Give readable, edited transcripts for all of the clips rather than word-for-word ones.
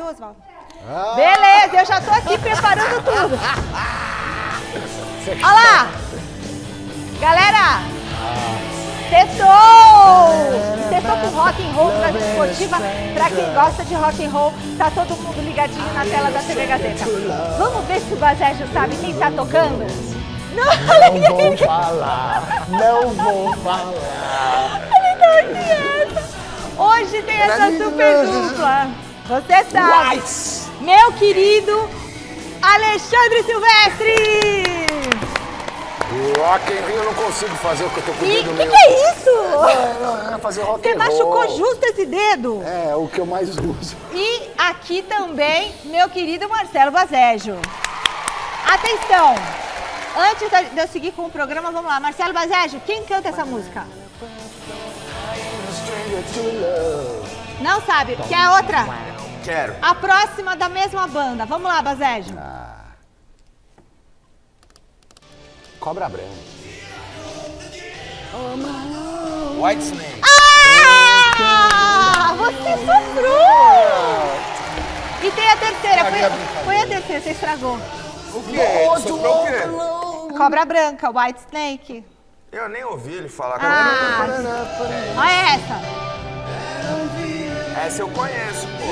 viu, Oswaldo? Beleza, eu já tô aqui preparando tudo. Olha lá! Galera! Sextou com rock and roll transportiva. Pra quem gosta de rock and roll, tá todo mundo ligadinho na tela da TV Gazeta. Vamos ver se o Bazejo sabe quem tá tocando? Não vou falar, não vou falar. Ele tá aqui. Hoje tem essa super dupla. Você sabe. Meu querido Alexandre Silvestre. Rock and roll eu não consigo fazer o que eu tô com o dedo meu. Que é isso? Não, fazer rock Você and roll. machucou justo esse dedo. É, o que eu mais uso. E aqui também, meu querido Marcelo Bazejo. Atenção! Antes de eu seguir com o programa, vamos lá. Marcelo Bazejo, quem canta essa música? Não sabe? Quer outra? Quero. A próxima da mesma banda. Vamos lá, Bazejo. Cobra Branca. White Snake. Ah! Você sofreu! E tem a terceira. Põe a terceira, você estragou. O quê? Ele soprou o quê? Cobra Branca, White Snake. Eu nem ouvi ele falar. Olha essa. Essa eu conheço, pô.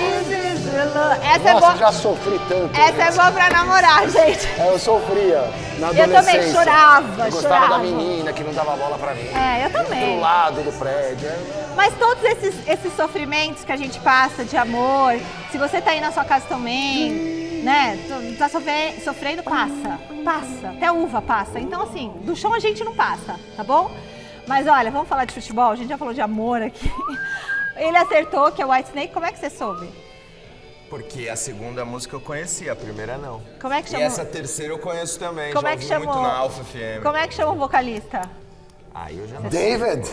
Essa é Nossa, boa. já sofri tanto. Essa é boa pra namorar, gente. Eu sofria na Eu adolescência. também chorava, Eu gostava chorava. da menina que não dava bola pra mim. É, eu também. Do lado do prédio. Mas todos esses sofrimentos que a gente passa de amor, se você tá aí na sua casa também, né, tá sofrendo, passa. Passa. Até uva passa. Então, assim, do chão a gente não passa, tá bom? Mas olha, vamos falar de futebol, a gente já falou de amor aqui. Ele acertou, que é o White Snake. Como é que você soube? Porque a segunda música eu conhecia, a primeira não. Como é que E chama? essa terceira eu conheço também, Como já é que ouvi chamou? muito na Alpha FM. Como é que chama o vocalista? Aí eu já não David!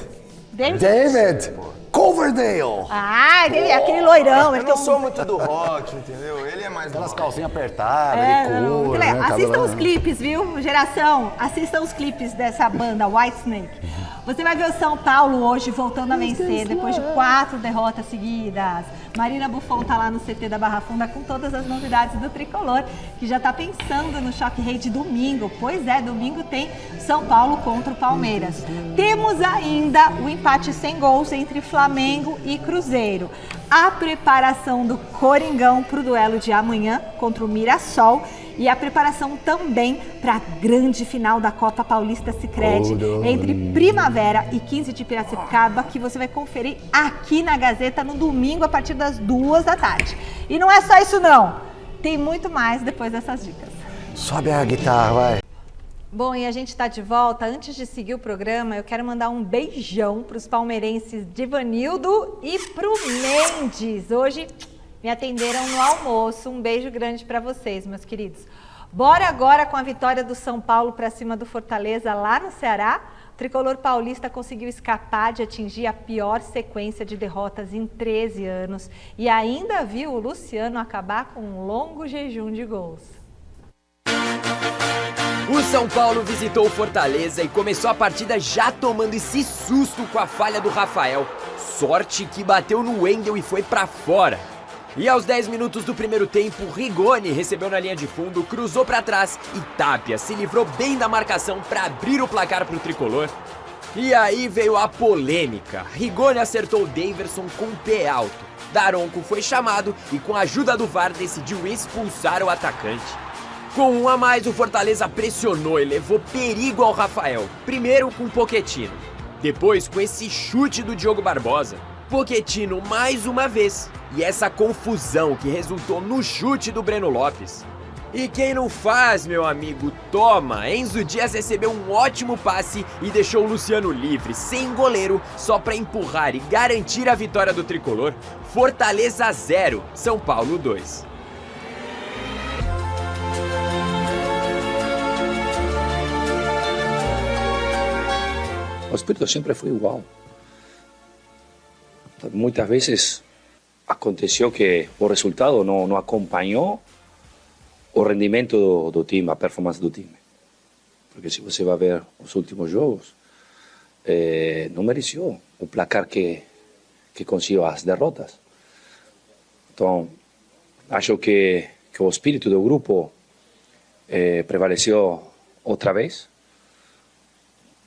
David? Coverdale! Ah, aquele loirão. Eu Ele não tem um... sou muito do rock, entendeu? Ele é mais do Aquelas rock. calcinhas apertadas, É, de não, couro, muito legal. né? Assistam cabelo- os clipes, viu? Geração, assistam os clipes dessa banda, White Snake. Você vai ver o São Paulo hoje voltando a vencer, depois de 4 derrotas seguidas. Marina Buffon tá lá no CT da Barra Funda com todas as novidades do Tricolor, que já tá pensando no Choque Rei de domingo. Pois é, domingo tem São Paulo contra o Palmeiras. Temos ainda o empate sem gols entre Flamengo e Cruzeiro. A preparação do Coringão para o duelo de amanhã contra o Mirassol e a preparação também para a grande final da Copa Paulista Sicredi entre Primavera e 15 de Piracicaba, que você vai conferir aqui na Gazeta no domingo a partir das 2 da tarde. E não é só isso não, tem muito mais depois dessas dicas. Sobe a guitarra, vai. Bom, e a gente está de volta. Antes de seguir o programa, eu quero mandar um beijão para os palmeirenses Divanildo e pro Mendes. Hoje me atenderam no almoço. Um beijo grande para vocês, meus queridos. Bora agora com a vitória do São Paulo para cima do Fortaleza lá no Ceará. O tricolor paulista conseguiu escapar de atingir a pior sequência de derrotas em 13 anos e ainda viu o Luciano acabar com um longo jejum de gols. O São Paulo visitou o Fortaleza e começou a partida já tomando esse susto com a falha do Rafael. Sorte que bateu no Wendel e foi pra fora. E aos 10 minutos do primeiro tempo, Rigoni recebeu na linha de fundo, cruzou pra trás e Tapia se livrou bem da marcação pra abrir o placar pro tricolor. E aí veio a polêmica. Rigoni acertou o Daverson com o pé alto. Daronco foi chamado e com a ajuda do VAR decidiu expulsar o atacante. Com um a mais, o Fortaleza pressionou e levou perigo ao Rafael. Primeiro com Pochettino, depois com esse chute do Diogo Barbosa. Pochettino mais uma vez, e essa confusão que resultou no chute do Breno Lopes. E quem não faz, meu amigo, toma! Enzo Dias recebeu um ótimo passe e deixou o Luciano livre, sem goleiro, só para empurrar e garantir a vitória do tricolor. Fortaleza 0, São Paulo 2. O espírito sempre foi igual. Muitas vezes aconteceu que o resultado não acompanhou o rendimento do time, a performance do time. Porque se você vai ver os últimos jogos, não mereceu o placar que conseguiu as derrotas. Então, acho que o espírito do grupo prevaleceu outra vez,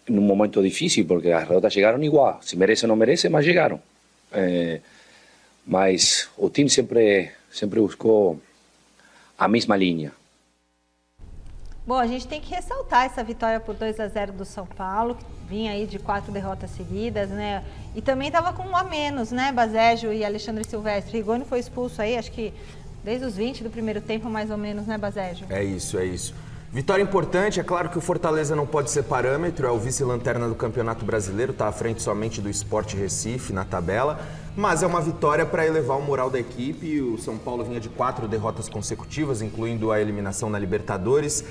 num momento difícil, porque as derrotas chegaram igual, se merece ou não merece, mas chegaram. Mas o time sempre buscou a mesma linha. Bom, a gente tem que ressaltar essa vitória por 2-0 do São Paulo, que vinha aí de 4 derrotas seguidas, né? E também estava com um a menos, né? Basejo e Alexandre Silvestre. Rigoni foi expulso aí, acho que desde os 20 do primeiro tempo, mais ou menos, né, Basejo? É isso. Vitória importante, é claro que o Fortaleza não pode ser parâmetro, é o vice-lanterna do Campeonato Brasileiro, está à frente somente do Sport Recife na tabela, mas é uma vitória para elevar o moral da equipe. O São Paulo vinha de 4 derrotas consecutivas, incluindo a eliminação na Libertadores.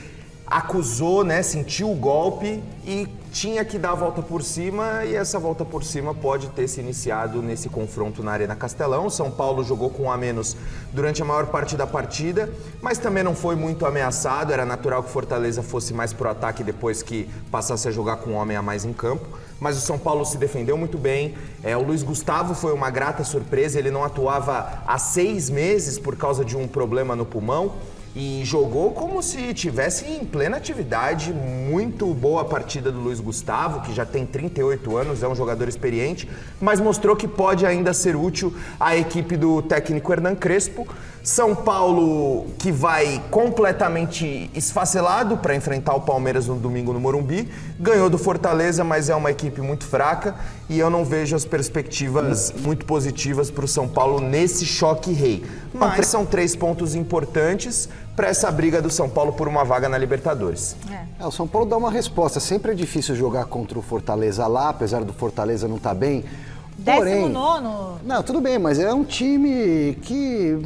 Acusou, né, sentiu o golpe e tinha que dar a volta por cima, e essa volta por cima pode ter se iniciado nesse confronto na Arena Castelão. São Paulo jogou com um a menos durante a maior parte da partida, mas também não foi muito ameaçado. Era natural que o Fortaleza fosse mais pro ataque depois que passasse a jogar com um homem a mais em campo, mas o São Paulo se defendeu muito bem. O Luiz Gustavo foi uma grata surpresa, ele não atuava há 6 meses por causa de um problema no pulmão, e jogou como se tivesse em plena atividade. Muito boa a partida do Luiz Gustavo, que já tem 38 anos, é um jogador experiente, mas mostrou que pode ainda ser útil à equipe do técnico Hernan Crespo. São Paulo, que vai completamente esfacelado para enfrentar o Palmeiras no domingo no Morumbi, ganhou do Fortaleza, mas é uma equipe muito fraca e eu não vejo as perspectivas muito positivas para o São Paulo nesse choque rei. Mas são 3 pontos importantes para essa briga do São Paulo por uma vaga na Libertadores. O São Paulo dá uma resposta. Sempre é difícil jogar contra o Fortaleza lá, apesar do Fortaleza não estar bem. Porém, 19º. Não, tudo bem, mas é um time que...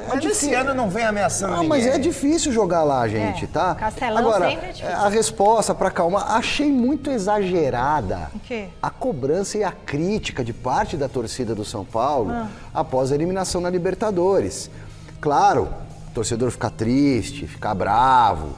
Mas esse ano não vem ameaçando ninguém. Mas é difícil jogar lá, gente, tá? Castelão Agora, sempre é difícil. a resposta para acalmar, achei muito exagerada O quê? a cobrança e a crítica de parte da torcida do São Paulo após a eliminação na Libertadores. Claro, o torcedor fica triste, fica bravo,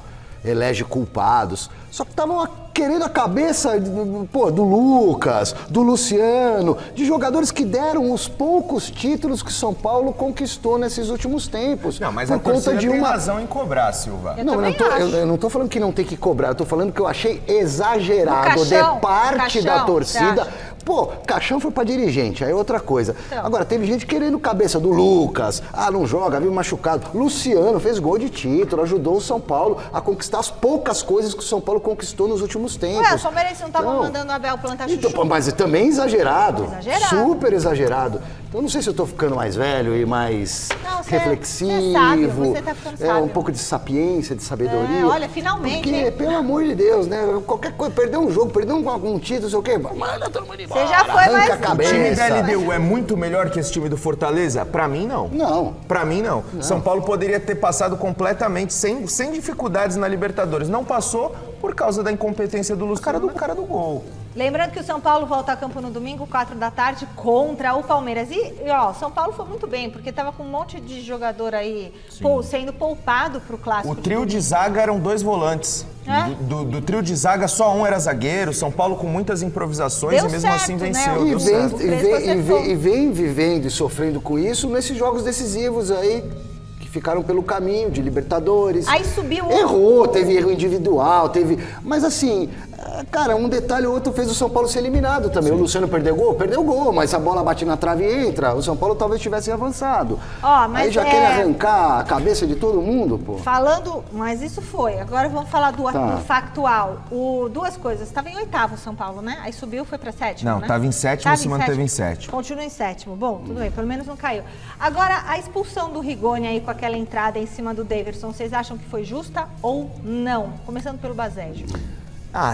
elege culpados, só que estavam querendo a cabeça do Lucas, do Luciano, de jogadores que deram os poucos títulos que o São Paulo conquistou nesses últimos tempos. Não, mas por a torcida conta de tem uma razão em cobrar, Silva. eu não tô falando que não tem que cobrar, eu tô falando que eu achei exagerado Caixão, de parte da Caixão, torcida. você Pô, Caixão foi pra dirigente, aí é outra coisa. Então. Agora, teve gente querendo cabeça do Lucas, não joga, vive machucado. Luciano fez gol de título, ajudou o São Paulo a conquistar as poucas coisas que o São Paulo conquistou nos últimos tempos. Ué, os palmeirenses não estavam mandando o Abel plantar chuchu? Então, mas também exagerado. Exagerado. Super exagerado. Então, não sei se eu tô ficando mais velho e mais reflexivo. Você é sábio, você tá ficando sábio. Um pouco de sapiência, de sabedoria. Olha, finalmente, Porque, hein? pelo amor de Deus, né? Qualquer coisa, perder um jogo, perder algum título, sei o quê, manda todo mundo embora. Você já foi arranca mais- a O cabeça. time da LDU é muito melhor que esse time do Fortaleza? Pra mim, não. Não. Pra mim, não. São Paulo poderia ter passado completamente, sem dificuldades na Libertadores. Não passou por causa da incompetência do Luciano na cara do gol. Lembrando que o São Paulo volta a campo no domingo, 4 da tarde, contra o Palmeiras. E, ó, São Paulo foi muito bem, porque tava com um monte de jogador aí sendo poupado pro clássico. O trio de zaga eram 2 volantes. Do trio de zaga, só um era zagueiro. São Paulo com muitas improvisações Deu e mesmo certo, assim né? venceu. E Deu vem, certo. e, vem, e vem vivendo e sofrendo com isso nesses jogos decisivos aí, que ficaram pelo caminho de Libertadores. Aí subiu o- Errou, teve erro individual, mas assim, cara, um detalhe ou outro fez o São Paulo ser eliminado também. O Luciano perdeu gol, mas a bola bate na trave e entra. O São Paulo talvez tivesse avançado. Ó, mas aí já quer arrancar a cabeça de todo mundo, pô. Falando, mas isso foi. Agora vamos falar do Tá. factual. Duas coisas. Estava em 8º o São Paulo, né? Aí subiu, foi para 7º, Não, né? tava em 7º, Tava se manteve em 7º. Continua em 7º. Bom, tudo bem, pelo menos não caiu. Agora, a expulsão do Rigoni aí com aquela entrada em cima do Daverson, vocês acham que foi justa ou não? Começando pelo Basejo.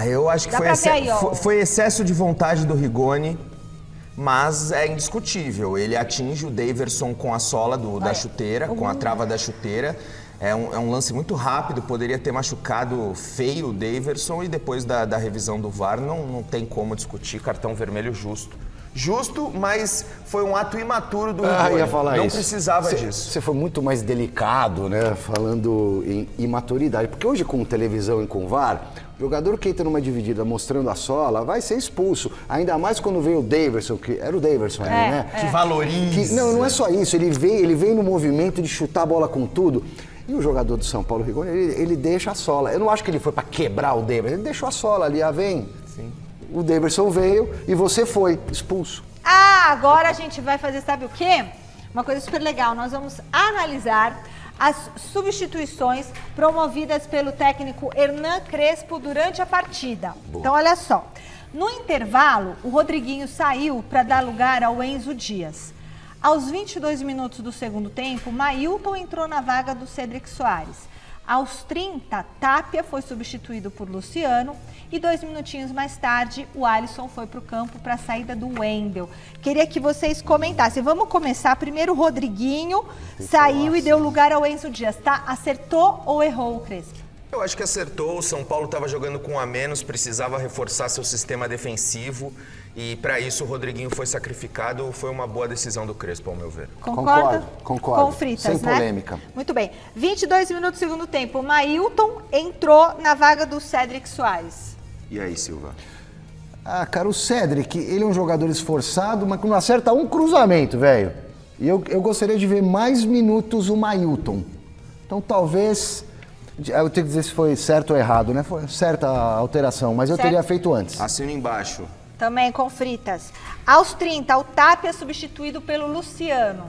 Eu acho que Dá foi, pra ver aí, ó. foi excesso de vontade do Rigoni, mas é indiscutível. Ele atinge o Daverson com a sola da chuteira, com a trava da chuteira. É um lance muito rápido, poderia ter machucado feio o Daverson e depois da revisão do VAR não tem como discutir, cartão vermelho justo Justo, mas foi um ato imaturo do Rigoni. Ia falar não isso. precisava disso. Você foi muito mais delicado, né? Falando em imaturidade. Porque hoje, com televisão e com VAR, o jogador que entra numa dividida mostrando a sola vai ser expulso. Ainda mais quando veio o Daverson, que era o Daverson, né? Que valoriza. Não é só isso, ele vem no movimento de chutar a bola com tudo. E o jogador do São Paulo, Rigoni, ele deixa a sola. Eu não acho que ele foi para quebrar o Daverson, ele deixou a sola ali, vem. Sim. O Daverson veio e você foi expulso. Agora a gente vai fazer, sabe o quê? Uma coisa super legal. Nós vamos analisar as substituições promovidas pelo técnico Hernan Crespo durante a partida. Boa. Então, olha só. No intervalo, o Rodriguinho saiu para dar lugar ao Enzo Dias. Aos 22 minutos do segundo tempo, Mailton entrou na vaga do Cédric Soares. Aos 30, Tapia foi substituído por Luciano e 2 minutinhos mais tarde, o Alisson foi para o campo para a saída do Wendel. Queria que vocês comentassem. Vamos começar. Primeiro, o Rodriguinho saiu e deu lugar ao Enzo Dias, tá? Acertou ou errou o Crespo? Eu acho que acertou. O São Paulo estava jogando com um a menos, precisava reforçar seu sistema defensivo. E para isso o Rodriguinho foi sacrificado. Foi uma boa decisão do Crespo, ao meu ver. Concordo. Com Fritas, sem né? polêmica. Muito bem. 22 minutos do segundo tempo. O Mailton entrou na vaga do Cédric Soares. E aí, Silva? Cara, o Cédric, ele é um jogador esforçado, mas que não acerta um cruzamento, velho. E eu gostaria de ver mais minutos o Mailton. Então talvez... Eu tenho que dizer se foi certo ou errado, né? Foi certa a alteração, mas eu teria feito antes. Assino embaixo. Também com Fritas. Aos 30, o Tapia substituído pelo Luciano.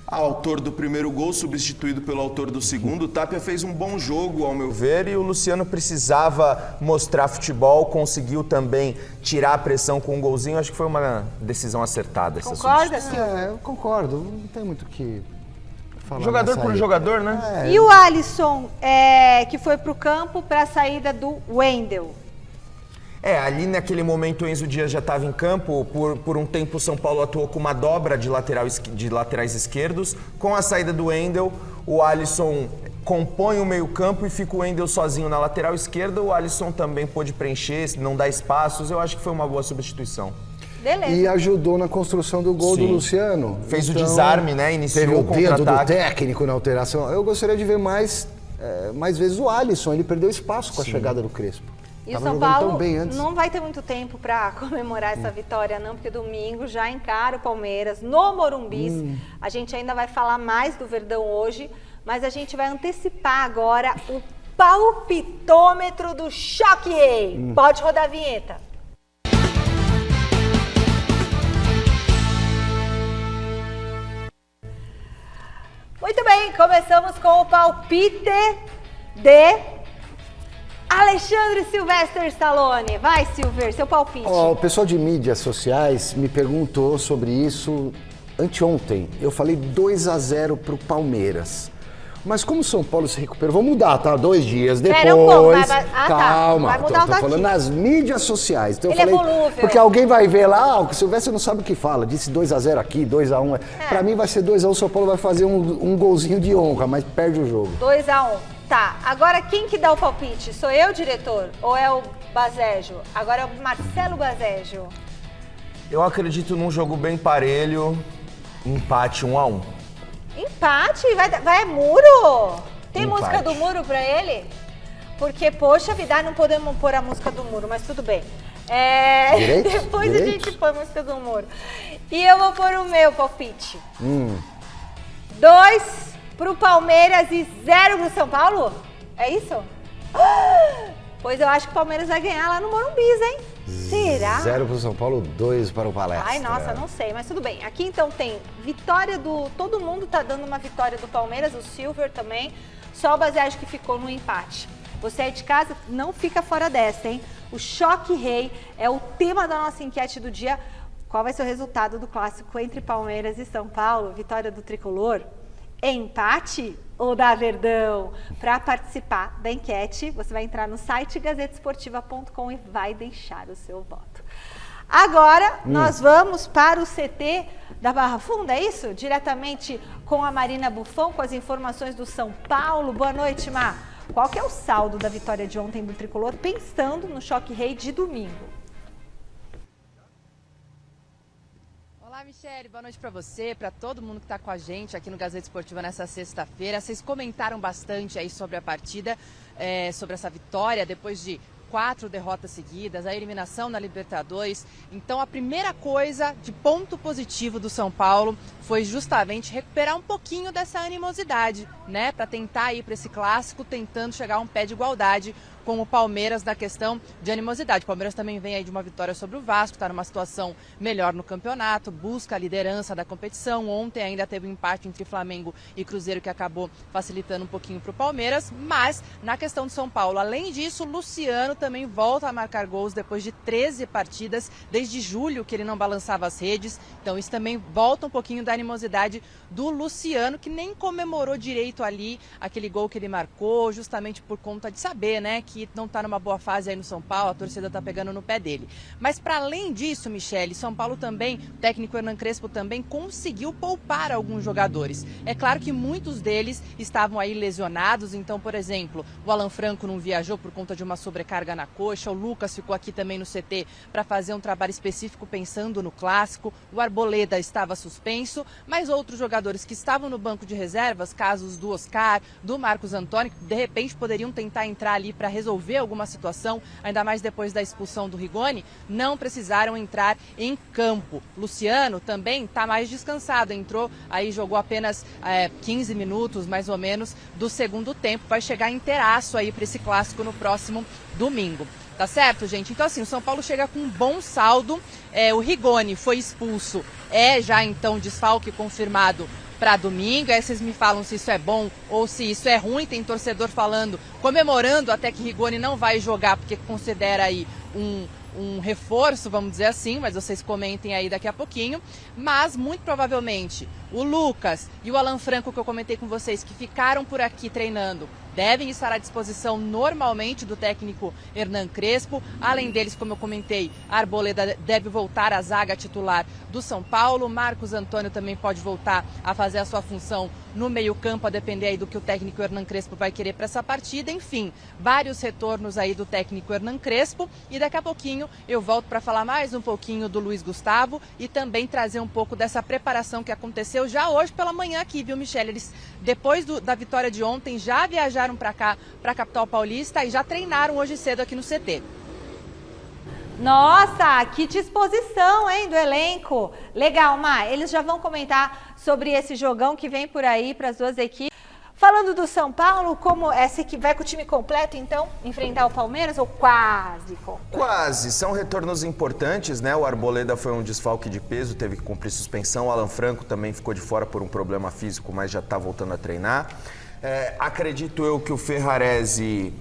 Autor do primeiro gol, substituído pelo autor do segundo. O Tapia fez um bom jogo, ao meu ver, e o Luciano precisava mostrar futebol, conseguiu também tirar a pressão com um golzinho. Acho que foi uma decisão acertada. Concorda, Silvio? Eu concordo, não tem muito o que falar. Jogador por jogador, né? E o Alisson, que foi para o campo para a saída do Wendel? Ali naquele momento o Enzo Dias já estava em campo. Por um tempo o São Paulo atuou com uma dobra de laterais esquerdos. Com a saída do Wendel, o Alisson compõe o meio-campo e fica o Wendel sozinho na lateral esquerda. O Alisson também pôde preencher, não dá espaços. Eu acho que foi uma boa substituição. Beleza. E ajudou na construção do gol do Luciano. Fez o desarme, né? Iniciou o contra-ataque. Teve o dedo do técnico na alteração. Eu gostaria de ver mais vezes o Alisson. Ele perdeu espaço com a chegada do Crespo. E o São Paulo não vai ter muito tempo para comemorar essa vitória, não, porque domingo já encara o Palmeiras no Morumbis. A gente ainda vai falar mais do Verdão hoje, mas a gente vai antecipar agora o palpitômetro do Choque Rei. Pode rodar a vinheta. Muito bem, começamos com o palpite de Alexandre Sylvester Stallone. Vai, Silver, seu palpite. O pessoal de mídias sociais me perguntou sobre isso anteontem. Eu falei 2-0 pro Palmeiras. Mas como o São Paulo se recuperou, vou mudar, tá? 2 dias depois. Pera um pouco, calma, vai mudar tô falando nas mídias sociais. Então Ele eu falei, é volúvel. porque alguém vai ver lá, o Sylvester não sabe o que fala. Disse 2-0 aqui, 2-1. Pra mim vai ser 2-1, o São Paulo vai fazer um golzinho de honra, mas perde o jogo. 2-1. Tá, agora quem que dá o palpite? Sou eu, diretor? Ou é o Bazejo? Agora é o Marcelo Bazejo. Eu acredito num jogo bem parelho, empate 1-1. Empate? Vai Muro? Tem Empate. música do Muro pra ele? Porque, poxa vida, não podemos pôr a música do Muro, mas tudo bem. Depois a gente põe a música do Muro. E eu vou pôr o meu palpite. 2 pro Palmeiras e 0 pro São Paulo? É isso? Pois eu acho que o Palmeiras vai ganhar lá no Morumbis, hein? Será? 0 pro São Paulo, 2 para o Palestra. Ai, nossa, não sei, mas tudo bem. Aqui então tem vitória do... Todo mundo tá dando uma vitória do Palmeiras, o Silver também. Só o Baseado que ficou no empate. Você aí de casa, não fica fora dessa, hein? O Choque Rei é o tema da nossa enquete do dia. Qual vai ser o resultado do clássico entre Palmeiras e São Paulo? Vitória do Tricolor? Empate ou da Verdão? Para participar da enquete, você vai entrar no site gazetesportiva.com e vai deixar o seu voto. Agora, nós vamos para o CT da Barra Funda, é isso? Diretamente com a Marina Buffon, com as informações do São Paulo. Boa noite, Mar. Qual que é o saldo da vitória de ontem do Tricolor, pensando no Choque Rei de domingo? Olá, Michele, boa noite para você, para todo mundo que está com a gente aqui no Gazeta Esportiva nessa sexta-feira. Vocês comentaram bastante aí sobre a partida, sobre essa vitória depois de 4 derrotas seguidas, a eliminação na Libertadores. Então a primeira coisa de ponto positivo do São Paulo foi justamente recuperar um pouquinho dessa animosidade, né? Para tentar ir para esse clássico, tentando chegar a um pé de igualdade com o Palmeiras na questão de animosidade. O Palmeiras também vem aí de uma vitória sobre o Vasco, está numa situação melhor no campeonato, busca a liderança da competição. Ontem ainda teve um empate entre Flamengo e Cruzeiro que acabou facilitando um pouquinho para o Palmeiras. Mas na questão de São Paulo, além disso, Luciano também volta a marcar gols depois de 13 partidas, desde julho que ele não balançava as redes. Então isso também volta um pouquinho da animosidade do Luciano, que nem comemorou direito ali aquele gol que ele marcou, justamente por conta de saber, né, que não está numa boa fase aí no São Paulo, a torcida está pegando no pé dele. Mas para além disso, Michele, São Paulo também, o técnico Hernan Crespo também conseguiu poupar alguns jogadores. É claro que muitos deles estavam aí lesionados, então, por exemplo, o Alan Franco não viajou por conta de uma sobrecarga na coxa, o Lucas ficou aqui também no CT para fazer um trabalho específico pensando no clássico, o Arboleda estava suspenso, mas outros jogadores que estavam no banco de reservas, casos do Oscar, do Marcos Antônio, que de repente poderiam tentar entrar ali para resolver alguma situação, ainda mais depois da expulsão do Rigoni, não precisaram entrar em campo. Luciano também está mais descansado, entrou aí, jogou apenas 15 minutos mais ou menos do segundo tempo, vai chegar inteiraço aí para esse clássico no próximo domingo. Tá certo, gente? Então, assim, o São Paulo chega com um bom saldo. O Rigoni foi expulso, já então desfalque confirmado para domingo. Aí vocês me falam se isso é bom ou se isso é ruim. Tem torcedor falando, comemorando até que Rigoni não vai jogar, porque considera aí um reforço, vamos dizer assim, mas vocês comentem aí daqui a pouquinho. Mas, muito provavelmente, o Lucas e o Alan Franco, que eu comentei com vocês, que ficaram por aqui treinando, devem estar à disposição normalmente do técnico Hernan Crespo. Além deles, como eu comentei, a Arboleda deve voltar à zaga titular do São Paulo. Marcos Antônio também pode voltar a fazer a sua função no meio-campo, a depender aí do que o técnico Hernan Crespo vai querer para essa partida. Enfim, vários retornos aí do técnico Hernan Crespo. E daqui a pouquinho eu volto para falar mais um pouquinho do Luiz Gustavo e também trazer um pouco dessa preparação que aconteceu já hoje pela manhã aqui, viu, Michele? Eles, depois da vitória de ontem, já viajaram para cá, para a capital paulista, e já treinaram hoje cedo aqui no CT. Nossa, que disposição, hein, do elenco. Legal, Má. Eles já vão comentar sobre esse jogão que vem por aí para as duas equipes. Falando do São Paulo, como essa que vai com o time completo, então, enfrentar o Palmeiras, ou quase completo? Quase, são retornos importantes, né? O Arboleda foi um desfalque de peso, teve que cumprir suspensão. O Alan Franco também ficou de fora por um problema físico, mas já está voltando a treinar. Acredito eu que o Ferraresi,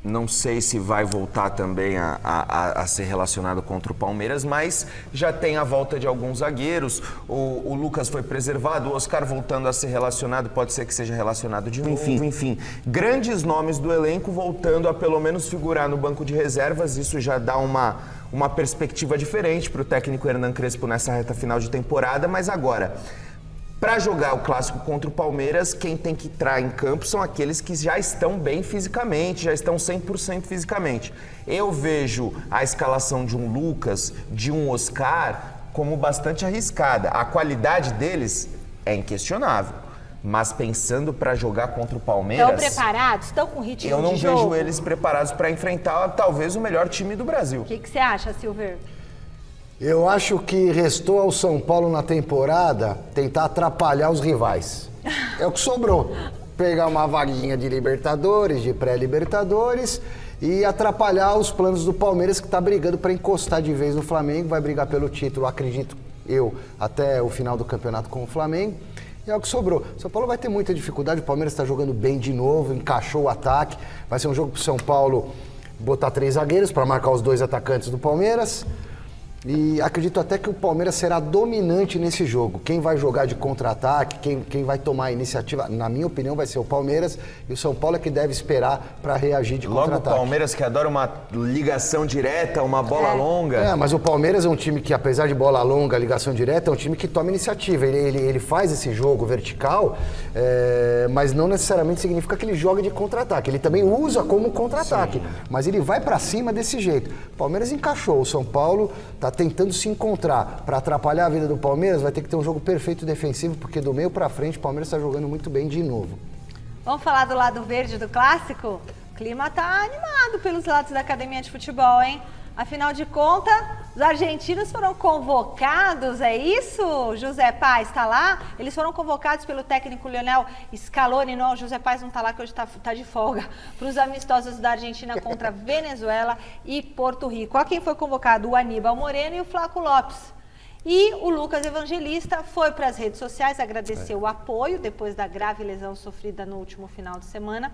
não sei se vai voltar também a ser relacionado contra o Palmeiras, mas já tem a volta de alguns zagueiros. O Lucas foi preservado, o Oscar voltando a ser relacionado, pode ser que seja relacionado de novo. Enfim, grandes nomes do elenco voltando a pelo menos figurar no banco de reservas. Isso já dá uma perspectiva diferente para o técnico Hernan Crespo nessa reta final de temporada. Mas agora, para jogar o clássico contra o Palmeiras, quem tem que entrar em campo são aqueles que já estão bem fisicamente, já estão 100% fisicamente. Eu vejo a escalação de um Lucas, de um Oscar, como bastante arriscada. A qualidade deles é inquestionável, mas pensando para jogar contra o Palmeiras... Estão preparados? Estão com ritmo de jogo? Eu não vejo eles preparados para enfrentar talvez o melhor time do Brasil. O que você acha, Silver? Eu acho que restou ao São Paulo na temporada tentar atrapalhar os rivais. É o que sobrou. Pegar uma vaguinha de Libertadores, de pré-Libertadores e atrapalhar os planos do Palmeiras, que está brigando para encostar de vez no Flamengo. Vai brigar pelo título, acredito eu, até o final do campeonato com o Flamengo. E é o que sobrou. O São Paulo vai ter muita dificuldade, o Palmeiras está jogando bem de novo, encaixou o ataque. Vai ser um jogo para o São Paulo botar 3 zagueiros para marcar os 2 atacantes do Palmeiras. E acredito até que o Palmeiras será dominante nesse jogo. Quem vai jogar de contra-ataque, quem vai tomar a iniciativa, na minha opinião, vai ser o Palmeiras. E o São Paulo é que deve esperar para reagir de contra-ataque. Logo o Palmeiras, que adora uma ligação direta, uma bola longa. Mas o Palmeiras é um time que, apesar de bola longa, ligação direta, é um time que toma iniciativa. Ele faz esse jogo vertical, mas não necessariamente significa que ele joga de contra-ataque. Ele também usa como contra-ataque, mas ele vai para cima desse jeito. O Palmeiras encaixou, o São Paulo está tentando se encontrar. Para atrapalhar a vida do Palmeiras, vai ter que ter um jogo perfeito defensivo, porque do meio para frente o Palmeiras está jogando muito bem de novo. Vamos falar do lado verde do clássico? O clima tá animado pelos lados da academia de futebol, hein? Afinal de contas, os argentinos foram convocados, é isso? José Paz está lá? Eles foram convocados pelo técnico Lionel Scaloni. Não, o José Paz não está lá, que hoje tá de folga. Para os amistosos da Argentina contra Venezuela e Porto Rico. Olha quem foi convocado: o Aníbal Moreno e o Flaco Lopes. E o Lucas Evangelista foi para as redes sociais agradecer o apoio depois da grave lesão sofrida no último final de semana.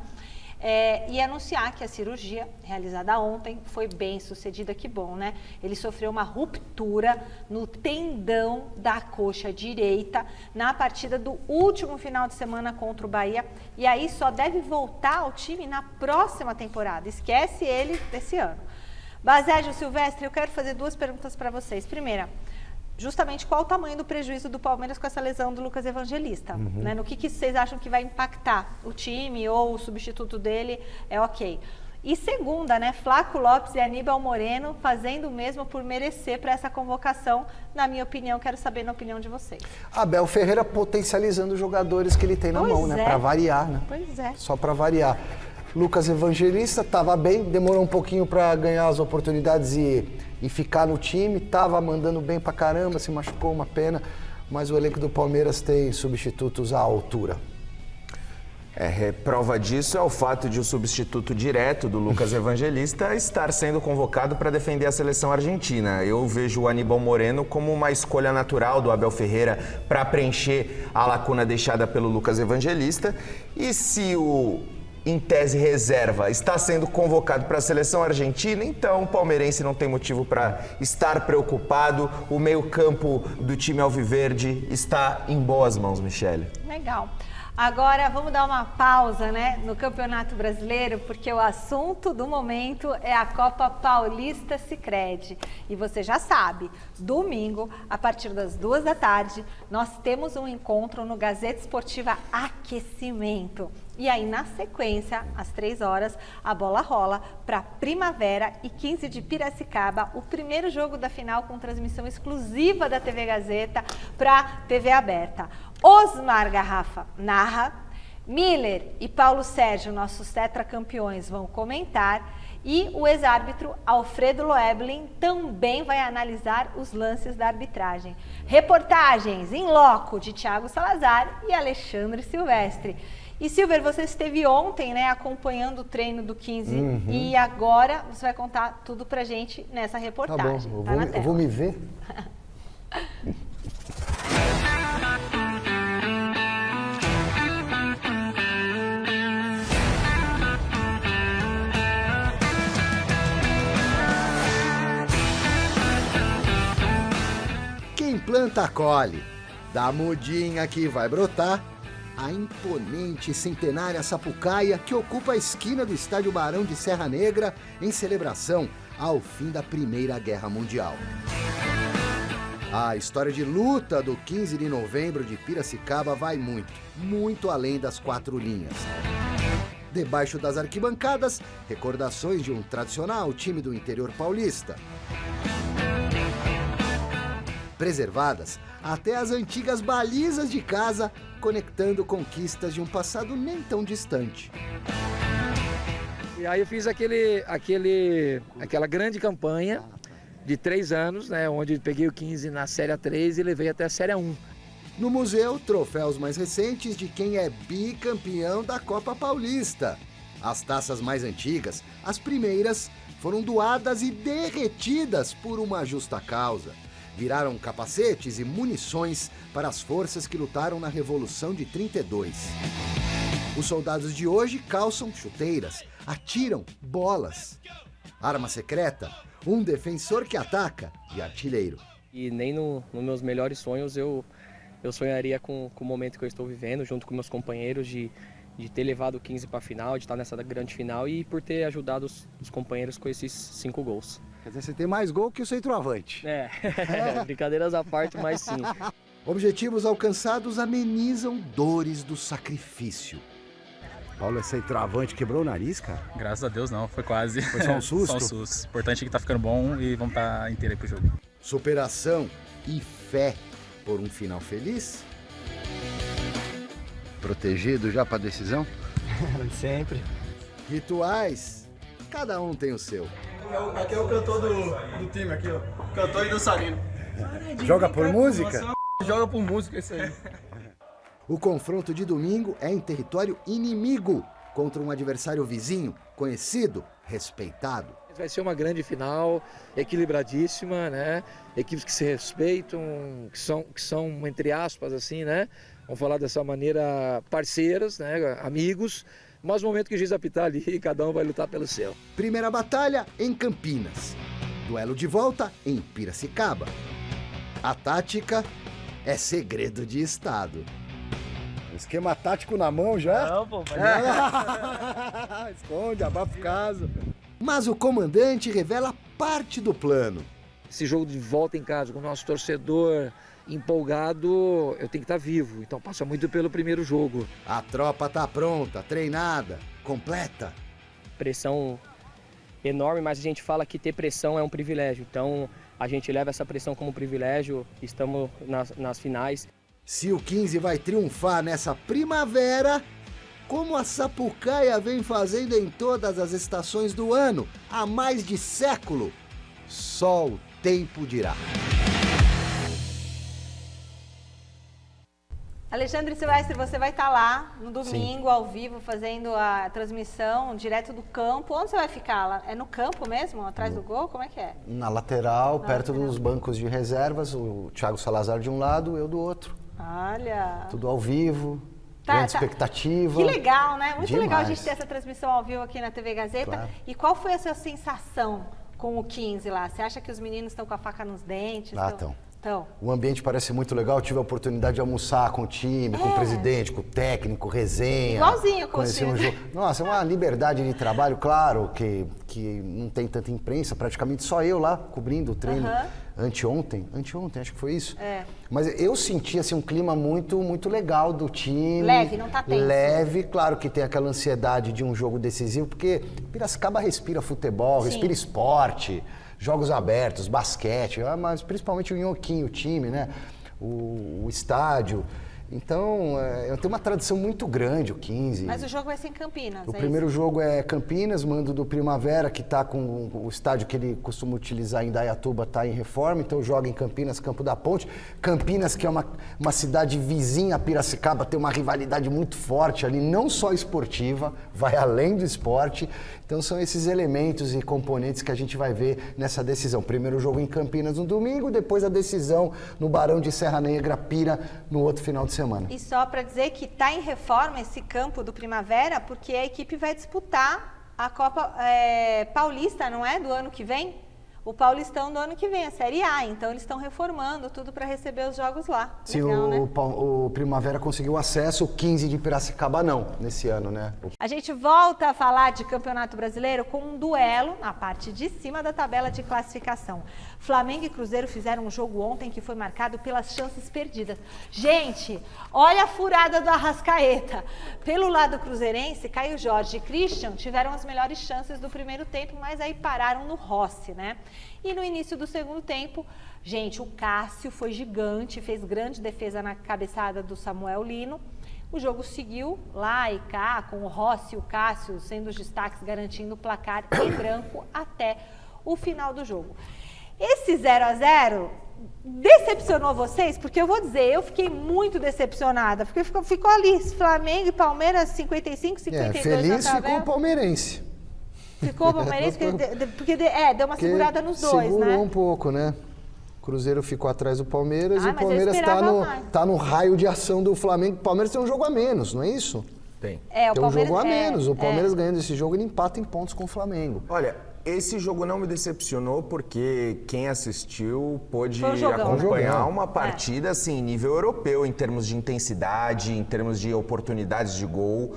E anunciar que a cirurgia realizada ontem foi bem sucedida. Que bom, né? Ele sofreu uma ruptura no tendão da coxa direita na partida do último final de semana contra o Bahia, e aí só deve voltar ao time na próxima temporada. Esquece ele desse ano. Baségio, Silvestre, eu quero fazer 2 perguntas para vocês. Primeira, justamente qual o tamanho do prejuízo do Palmeiras com essa lesão do Lucas Evangelista? Né? No que vocês acham que vai impactar o time ou o substituto dele? É ok. E segunda, né? Flaco Lopes e Aníbal Moreno fazendo o mesmo por merecer para essa convocação. Na minha opinião, quero saber na opinião de vocês. Abel Ferreira potencializando os jogadores que ele tem na mão, né? Para variar, né? Pois é. Só para variar. Lucas Evangelista estava bem, demorou um pouquinho para ganhar as oportunidades e ficar no time, estava mandando bem pra caramba, se machucou, uma pena, mas o elenco do Palmeiras tem substitutos à altura. Prova disso é o fato de o substituto direto do Lucas Evangelista estar sendo convocado para defender a seleção argentina. Eu vejo o Aníbal Moreno como uma escolha natural do Abel Ferreira para preencher a lacuna deixada pelo Lucas Evangelista. E se o, em tese, reserva está sendo convocado para a seleção argentina, então o palmeirense não tem motivo para estar preocupado. O meio-campo do time alviverde está em boas mãos, Michele. Legal. Agora vamos dar uma pausa, né, no Campeonato Brasileiro, porque o assunto do momento é a Copa Paulista Sicredi. E você já sabe, domingo, a partir das 2 da tarde, nós temos um encontro no Gazeta Esportiva Aquecimento. E aí, na sequência, às 3 horas, a bola rola para Primavera e 15 de Piracicaba, o primeiro jogo da final com transmissão exclusiva da TV Gazeta para TV aberta. Osmar Garrafa narra, Miller e Paulo Sérgio, nossos tetracampeões, vão comentar, e o ex-árbitro Alfredo Loeblin também vai analisar os lances da arbitragem. Reportagens em loco de Thiago Salazar e Alexandre Silvestre. E Silver, você esteve ontem, né, acompanhando o treino do 15 e agora você vai contar tudo pra gente nessa reportagem. Tá bom, eu vou me ver. Quem planta, colhe. Da mudinha que vai brotar, a imponente centenária Sapucaia, que ocupa a esquina do Estádio Barão de Serra Negra, em celebração ao fim da Primeira Guerra Mundial. A história de luta do 15 de novembro de Piracicaba vai muito, muito além das 4 linhas. Debaixo das arquibancadas, recordações de um tradicional time do interior paulista. Preservadas até as antigas balizas de casa, conectando conquistas de um passado nem tão distante. E aí eu fiz aquela grande campanha de 3 anos, né, onde peguei o 15 na Série A3 e levei até a Série A1. No museu, troféus mais recentes de quem é bicampeão da Copa Paulista. As taças mais antigas, as primeiras, foram doadas e derretidas por uma justa causa. Viraram capacetes e munições para as forças que lutaram na Revolução de 32. Os soldados de hoje calçam chuteiras, atiram bolas. Arma secreta, um defensor que ataca e artilheiro. E nem nos meus melhores sonhos eu sonharia com o momento que eu estou vivendo, junto com meus companheiros, de ter levado o 15 para a final, de estar nessa grande final e por ter ajudado os companheiros com esses 5 gols. Quer dizer, você tem mais gol que o centroavante. Brincadeiras à parte, mas sim. Objetivos alcançados amenizam dores do sacrifício. Paulo é centroavante, quebrou o nariz, cara? Graças a Deus não, foi quase. Foi só um susto? Só um susto. O importante é que tá ficando bom e vamos estar inteiro aí pro jogo. superação e fé por um final feliz? Protegido já para a decisão? Sempre. Rituais, cada um tem o seu. Aqui é o cantor do time, aqui, ó. Cantor e dançarino. Joga por música? Joga por música, isso aí. O confronto de domingo é em território inimigo, contra um adversário vizinho, conhecido, respeitado. Vai ser uma grande final, equilibradíssima, né? Equipes que se respeitam, que são entre aspas, assim, né? Vamos falar dessa maneira, parceiras, né? Amigos. Mas no momento que o juiz apitar ali, cada um vai lutar pelo seu. Primeira batalha em Campinas. Duelo de volta em Piracicaba. A tática é segredo de Estado. Esquema tático na mão já? Não, pô, Esconde, abafa o caso. Mas o comandante revela parte do plano. Esse jogo de volta em casa com o nosso torcedor empolgado, eu tenho que estar vivo. Então passa muito pelo primeiro jogo. A tropa tá pronta, treinada, completa. Pressão enorme, mas a gente fala que ter pressão é um privilégio. Então a gente leva essa pressão como privilégio, estamos nas finais. Se o 15 vai triunfar nessa primavera, como a Sapucaia vem fazendo em todas as estações do ano, há mais de século, só o tempo dirá. Alexandre Silvestre, você vai estar lá no domingo, ao vivo, fazendo a transmissão direto do campo. Onde você vai ficar? Lá? É no campo mesmo, atrás do gol? Como é que é? Na lateral, perto dos bancos de reservas, o Thiago Salazar de um lado, eu do outro. Olha! Tudo ao vivo, grande expectativa. Que legal, né? Muito Demais. legal a gente ter essa transmissão ao vivo aqui na TV Gazeta. Claro. E qual foi a sua sensação com o 15 lá? Você acha que os meninos estão com a faca nos dentes? Estão. Então. O ambiente parece muito legal. Eu tive a oportunidade de almoçar com o time, com o presidente, com o técnico, resenha. Igualzinho com o time. jogo. Nossa, é uma liberdade de trabalho, claro, que não tem tanta imprensa, praticamente só eu lá cobrindo o treino. Anteontem, acho que foi isso. Mas eu senti assim, um clima muito, muito legal do time. Leve, não tá tenso. Leve, claro que tem aquela ansiedade de um jogo decisivo, porque Piracicaba respira futebol, respira esporte. Jogos abertos, basquete, mas principalmente o Inhoquinho, o time, né? O estádio. Então, tem uma tradição muito grande, o 15. Mas o jogo vai ser em Campinas, O primeiro jogo é Campinas, mando do Primavera, que está com o estádio que ele costuma utilizar em Indaiatuba, está em reforma, então joga em Campinas, Campo da Ponte. Campinas, que é uma cidade vizinha a Piracicaba, tem uma rivalidade muito forte ali, não só esportiva, vai além do esporte. Então são esses elementos e componentes que a gente vai ver nessa decisão. Primeiro jogo em Campinas no domingo, depois a decisão no Barão de Serra Negra, Pira, no outro final de semana. E só para dizer que está em reforma esse campo do Primavera, porque a equipe vai disputar a Copa Paulista, não é? Do ano que vem? O Paulistão do ano que vem, a Série A. Então eles estão reformando tudo para receber os jogos lá. Sim, legal, né? o Primavera conseguiu acesso, o 15 de Piracicaba não, nesse ano, né? A gente volta a falar de Campeonato Brasileiro com um duelo na parte de cima da tabela de classificação. Flamengo e Cruzeiro fizeram um jogo ontem que foi marcado pelas chances perdidas. Gente, olha a furada do Arrascaeta. Pelo lado cruzeirense, Caio Jorge e Christian tiveram as melhores chances do primeiro tempo, mas aí pararam no Rossi, né? E no início do segundo tempo, gente, o Cássio foi gigante, fez grande defesa na cabeçada do Samuel Lino. O jogo seguiu lá e cá, com o Rossi e o Cássio sendo os destaques, garantindo o placar em branco até o final do jogo. Esse 0-0 decepcionou vocês? Porque eu vou dizer, eu fiquei muito decepcionada, porque ficou ali Flamengo e Palmeiras 55, 52 feliz na tabela. ficou o palmeirense. Ficou o palmeirense, porque deu uma segurada nos dois, segurou né? um pouco, né? O Cruzeiro ficou atrás do Palmeiras e o mas eu Palmeiras esperava mais. tá no raio de ação do Flamengo. O Palmeiras tem um jogo a menos, não é isso? Tem. O Tem um jogo a Palmeiras- menos. O Palmeiras ganhando esse jogo, ele empata em pontos com o Flamengo. Olha, esse jogo não me decepcionou porque quem assistiu pôde Foi um jogão, acompanhar né? uma partida assim, nível europeu, em termos de intensidade, em termos de oportunidades de gol.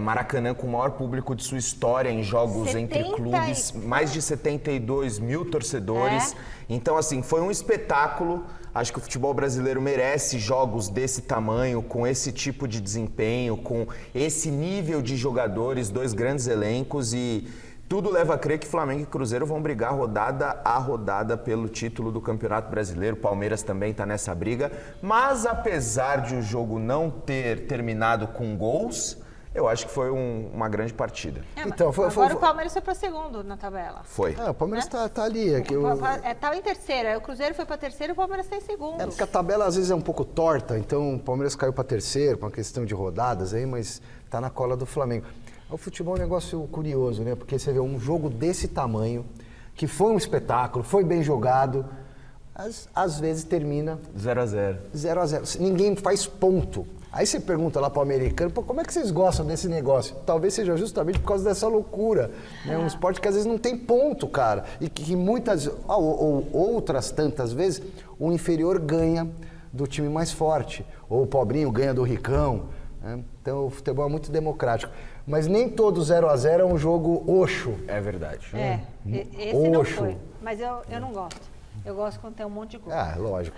Maracanã com o maior público de sua história em jogos entre clubes, mais de 72 mil torcedores. Então, assim, foi um espetáculo. Acho que o futebol brasileiro merece jogos desse tamanho, com esse tipo de desempenho, com esse nível de jogadores, dois grandes elencos e Tudo leva a crer que Flamengo e Cruzeiro vão brigar rodada a rodada pelo título do Campeonato Brasileiro. Palmeiras também está nessa briga. Mas apesar de o jogo não ter terminado com gols, eu acho que foi uma grande partida. Então, agora o Palmeiras foi para segundo na tabela. Foi. O Palmeiras tá ali. Estava em terceiro, aí o Cruzeiro foi para terceiro e o Palmeiras está em segundo. Porque a tabela às vezes é um pouco torta, então o Palmeiras caiu para terceiro, por uma questão de rodadas aí, mas tá na cola do Flamengo. O futebol é um negócio curioso, né? Porque você vê um jogo desse tamanho, que foi um espetáculo, foi bem jogado, às vezes termina 0-0. 0-0. Ninguém faz ponto. Aí você pergunta lá para o americano, pô, como é que vocês gostam desse negócio? Talvez seja justamente por causa dessa loucura. Né? Um esporte que às vezes não tem ponto, cara. E que muitas, ou outras tantas vezes, o inferior ganha do time mais forte. Ou o pobrinho ganha do ricão. Né? Então o futebol é muito democrático. Mas nem todo 0-0 é um jogo oxo. É verdade. Esse não foi. Mas eu não gosto. Eu gosto quando tem um monte de gol. Lógico.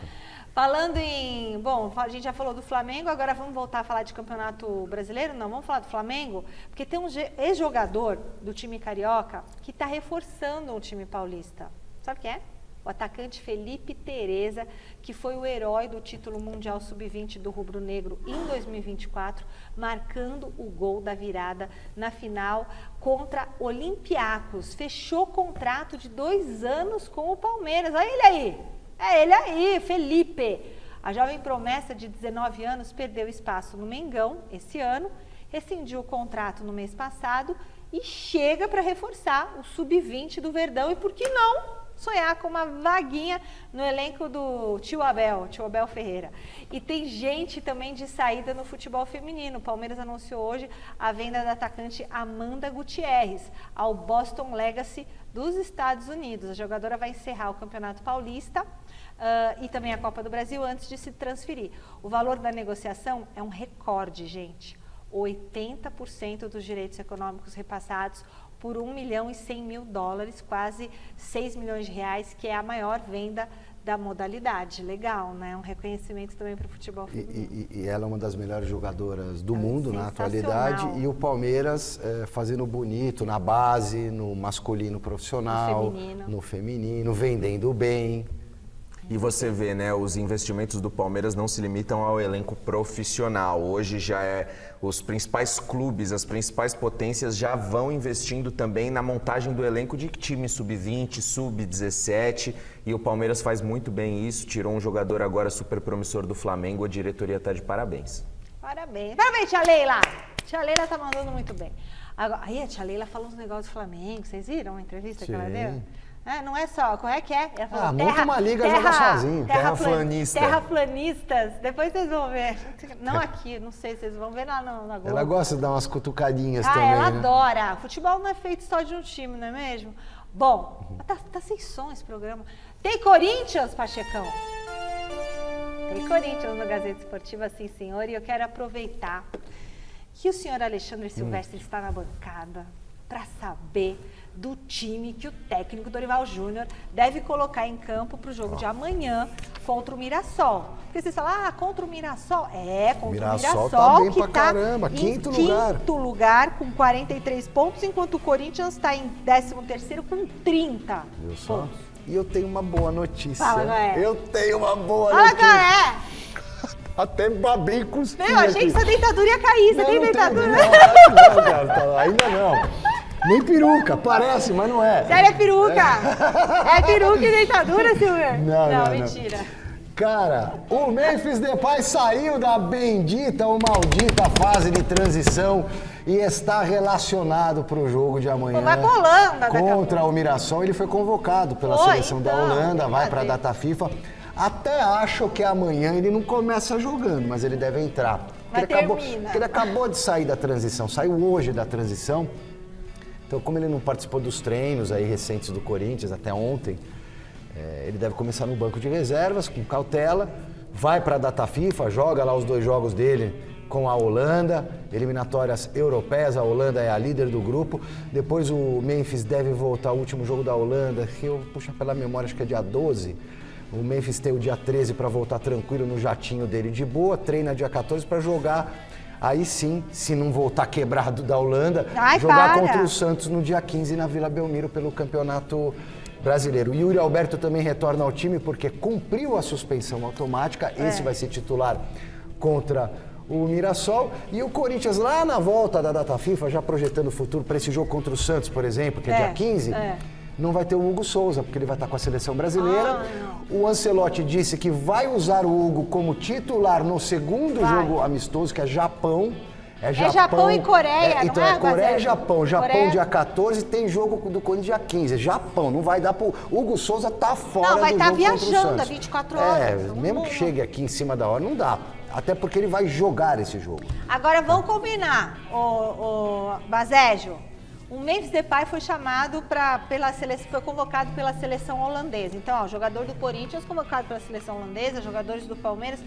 Falando em... Bom, a gente já falou do Flamengo, agora vamos voltar a falar de Campeonato Brasileiro? Não, vamos falar do Flamengo, porque tem um ex-jogador do time carioca que está reforçando o time paulista. Sabe quem é? O atacante Felipe Tereza, que foi o herói do título mundial sub-20 do Rubro Negro em 2024, marcando o gol da virada na final contra Olympiacos. Fechou contrato de 2 anos com o Palmeiras. Olha ele aí! É ele aí, Felipe. A jovem promessa de 19 anos perdeu espaço no Mengão esse ano, rescindiu o contrato no mês passado e chega para reforçar o sub-20 do Verdão. E por que não sonhar com uma vaguinha no elenco do tio Abel Ferreira? E tem gente também de saída no futebol feminino. O Palmeiras anunciou hoje a venda da atacante Amanda Gutierrez ao Boston Legacy dos Estados Unidos. A jogadora vai encerrar o Campeonato Paulista e também a Copa do Brasil antes de se transferir. O valor da negociação é um recorde, gente. 80% dos direitos econômicos repassados por $1.100.000, quase 6 milhões de reais, que é a maior venda da modalidade. Legal, né? Um reconhecimento também para o futebol feminino. E ela é uma das melhores jogadoras do mundo na atualidade. E o Palmeiras fazendo bonito na base, no masculino profissional, no feminino, vendendo bem. E você vê, né, os investimentos do Palmeiras não se limitam ao elenco profissional. Hoje já os principais clubes, as principais potências já vão investindo também na montagem do elenco de time sub-20, sub-17. E o Palmeiras faz muito bem isso, tirou um jogador agora super promissor do Flamengo, a diretoria está de parabéns. Parabéns. Parabéns, tia Leila! Tia Leila tá mandando muito bem. Agora, aí a tia Leila falou uns negócios do Flamengo, vocês viram a entrevista que ela deu? Não é só, como é que é? Ela falou, muito uma liga joga sozinho. Terraplanista. Terraplanistas, depois vocês vão ver. Não aqui, não sei, vocês vão ver na Globo. Ela gosta de dar umas cutucadinhas também, ela né? adora. Futebol não é feito só de um time, não é mesmo? Bom, tá sem som esse programa. Tem Corinthians, Pachecão? Tem Corinthians no Gazeta Esportiva, sim, senhor. E eu quero aproveitar que o senhor Alexandre Silvestre está na bancada para saber do time que o técnico Dorival Júnior deve colocar em campo para o jogo de amanhã contra o Mirassol. Porque vocês falam, contra o Mirassol? Contra o Mirassol tá bem que pra caramba, quinto lugar com 43 pontos, enquanto o Corinthians está em 13º com 30 pontos. E eu tenho uma boa notícia. Fala, Noé. Eu tenho uma boa notícia. Fala, Noé. Até babei com os Eu achei que essa dentadura ia cair. Você tem dentadura? Não, cara, ainda não. Nem peruca, parece, mas não é. Sério, é peruca? É peruca e dentadura, Silvio? Não, mentira. Cara, o Memphis Depay saiu da bendita ou maldita fase de transição e está relacionado para o jogo de amanhã. Vai pra Holanda, contra o Mirassol. Ele foi convocado pela seleção da Holanda, vai para a data FIFA. Até acho que amanhã ele não começa jogando, mas ele deve entrar. Mas ele acabou de sair da transição, saiu hoje da transição. Então, como ele não participou dos treinos aí recentes do Corinthians até ontem, ele deve começar no banco de reservas, com cautela, vai para a data FIFA, joga lá os 2 jogos dele com a Holanda, eliminatórias europeias, a Holanda é a líder do grupo. Depois o Memphis deve voltar ao último jogo da Holanda, que eu puxo pela memória, acho que é dia 12. O Memphis tem o dia 13 para voltar tranquilo no jatinho dele de boa, treina dia 14 para jogar Aí sim, se não voltar quebrado da Holanda, Ai, jogar para. contra o Santos no dia 15 na Vila Belmiro pelo Campeonato Brasileiro. O Yuri Alberto também retorna ao time porque cumpriu a suspensão automática. Esse vai ser titular contra o Mirassol. E o Corinthians lá na volta da data FIFA, já projetando o futuro para esse jogo contra o Santos, por exemplo, que é dia 15, não vai ter o Hugo Souza, porque ele vai estar com a seleção brasileira. O Ancelotti disse que vai usar o Hugo como titular no segundo jogo amistoso, que é Japão. É Japão e Coreia, então não é Coreia Basílio? e Japão. Japão Coreia. dia 14, tem jogo do Corinthians dia 15. Japão, não vai dar pro... Hugo Souza tá fora Não, vai do estar jogo contra o viajando Santos. 24 horas. Mesmo que chegue aqui em cima da hora, não dá. Até porque ele vai jogar esse jogo. Agora vamos combinar, o Baséjo. O Memphis Depay foi chamado pela seleção, foi convocado pela seleção holandesa. Então, ó, jogador do Corinthians convocado pela seleção holandesa, jogadores do Palmeiras.